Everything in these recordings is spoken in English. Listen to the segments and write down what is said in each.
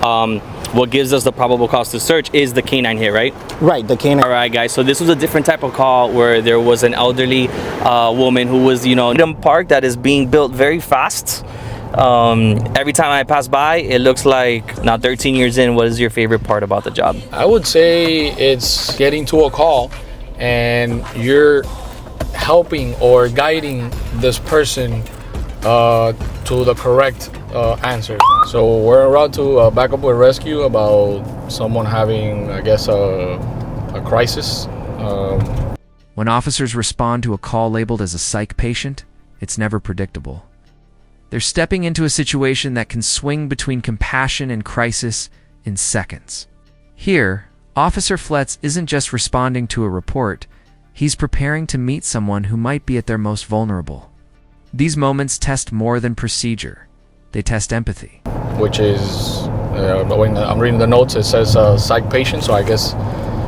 What gives us the probable cause to search is the canine hit, right? Right, the canine. All right, guys. So this was a different type of call where there was an elderly woman who was, in a park that is being built very fast. Every time I pass by, it looks like now 13 years in. What is your favorite part about the job? I would say it's getting to a call and you're helping or guiding this person to the correct answer. So we're about to back up with rescue about someone having, I guess, a crisis. When officers respond to a call labeled as a psych patient, it's never predictable. They're stepping into a situation that can swing between compassion and crisis in seconds. Here, Officer Fletz isn't just responding to a report, he's preparing to meet someone who might be at their most vulnerable. These moments test more than procedure. They test empathy. Which is, when I'm reading the notes, it says psych patient, so I guess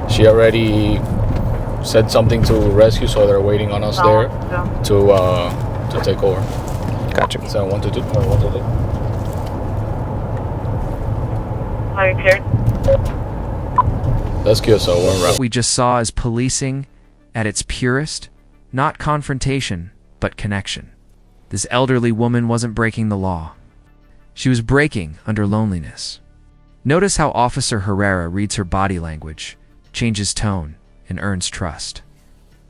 she already said something to rescue, so they're waiting on us there to take over. Gotcha. So 1 to 2. Are you cleared? That's good, so we're What we just saw is policing at its purest, not confrontation, but connection. This elderly woman wasn't breaking the law. She was breaking under loneliness. Notice how Officer Herrera reads her body language, changes tone, and earns trust.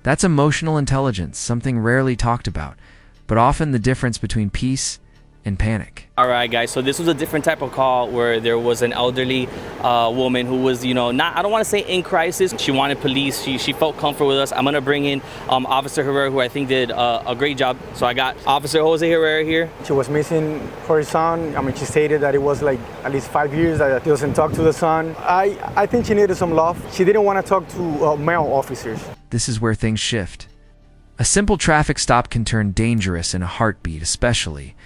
That's emotional intelligence, something rarely talked about, but often the difference between peace and panic. All right, guys. So this was a different type of call where there was an elderly woman who was, not, I don't want to say in crisis. She wanted police. She felt comfortable with us. I'm going to bring in Officer Herrera, who I think did a great job. So I got Officer Jose Herrera here. She was missing her son. She stated that it was like at least 5 years that she doesn't talk to the son. I think she needed some love. She didn't want to talk to male officers. This is where things shift. A simple traffic stop can turn dangerous in a heartbeat, especially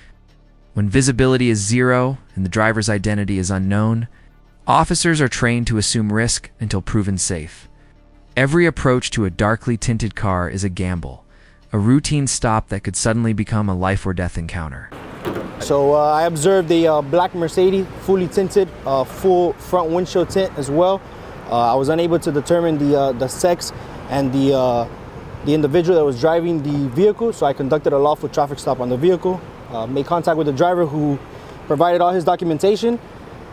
when visibility is zero and the driver's identity is unknown. Officers are trained to assume risk until proven safe. Every approach to a darkly tinted car is a gamble, a routine stop that could suddenly become a life or death encounter. So I observed a black Mercedes, fully tinted, full front windshield tint as well. I was unable to determine the sex and the individual that was driving the vehicle, so I conducted a lawful traffic stop on the vehicle. Made contact with the driver, who provided all his documentation,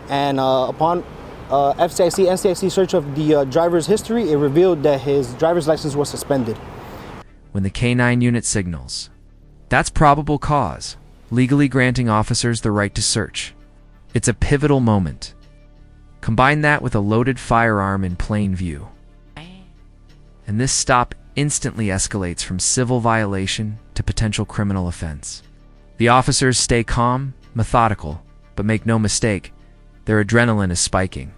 and upon FCIC, NCIC search of the driver's history, it revealed that his driver's license was suspended. When the K9 unit signals, that's probable cause, legally granting officers the right to search. It's a pivotal moment. Combine that with a loaded firearm in plain view, and this stop instantly escalates from civil violation to potential criminal offense. The officers stay calm, methodical, but make no mistake, their adrenaline is spiking.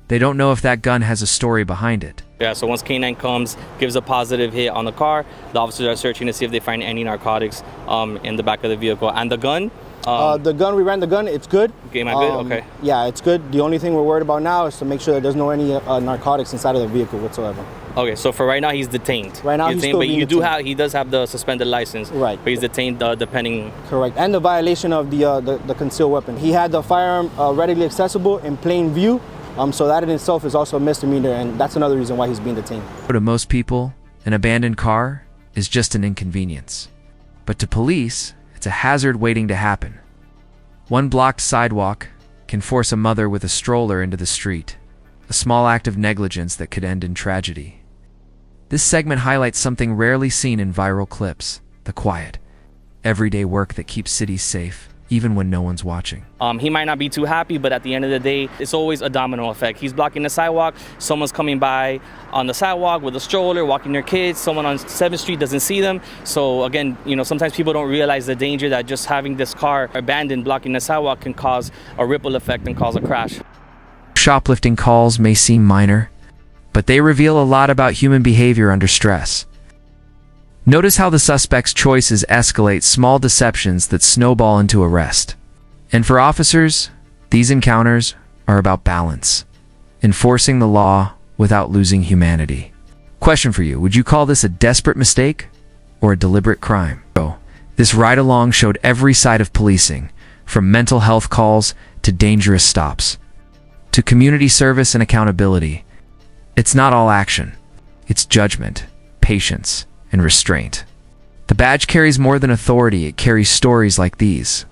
They don't know if that gun has a story behind it. Yeah, so once K9 comes, gives a positive hit on the car, the officers are searching to see if they find any narcotics in the back of the vehicle. And the gun? The gun, we ran the gun, it's good. Okay, am I good? Okay. Yeah, it's good. The only thing we're worried about now is to make sure that there's no any narcotics inside of the vehicle whatsoever. Okay, so for right now, he's detained. Right now, he's detained, still but being you detained. he does have the suspended license. Right. But he's detained depending. Correct, and the violation of the concealed weapon. He had the firearm readily accessible in plain view, so that in itself is also a misdemeanor, and that's another reason why he's being detained. To most people, an abandoned car is just an inconvenience. But to police, it's a hazard waiting to happen. One blocked sidewalk can force a mother with a stroller into the street, a small act of negligence that could end in tragedy. This segment highlights something rarely seen in viral clips: the quiet, everyday work that keeps cities safe, even when no one's watching. He might not be too happy, but at the end of the day, it's always a domino effect. He's blocking the sidewalk, someone's coming by on the sidewalk with a stroller, walking their kids, someone on 7th Street doesn't see them. So again, sometimes people don't realize the danger that just having this car abandoned, blocking the sidewalk, can cause a ripple effect and cause a crash. Shoplifting calls may seem minor, but they reveal a lot about human behavior under stress. Notice how the suspect's choices escalate small deceptions that snowball into arrest. And for officers, these encounters are about balance, enforcing the law without losing humanity. Question for you: would you call this a desperate mistake or a deliberate crime? So, this ride-along showed every side of policing, from mental health calls to dangerous stops. to community service and accountability. It's not all action. It's judgment, patience, and restraint. The badge carries more than authority, it carries stories like these.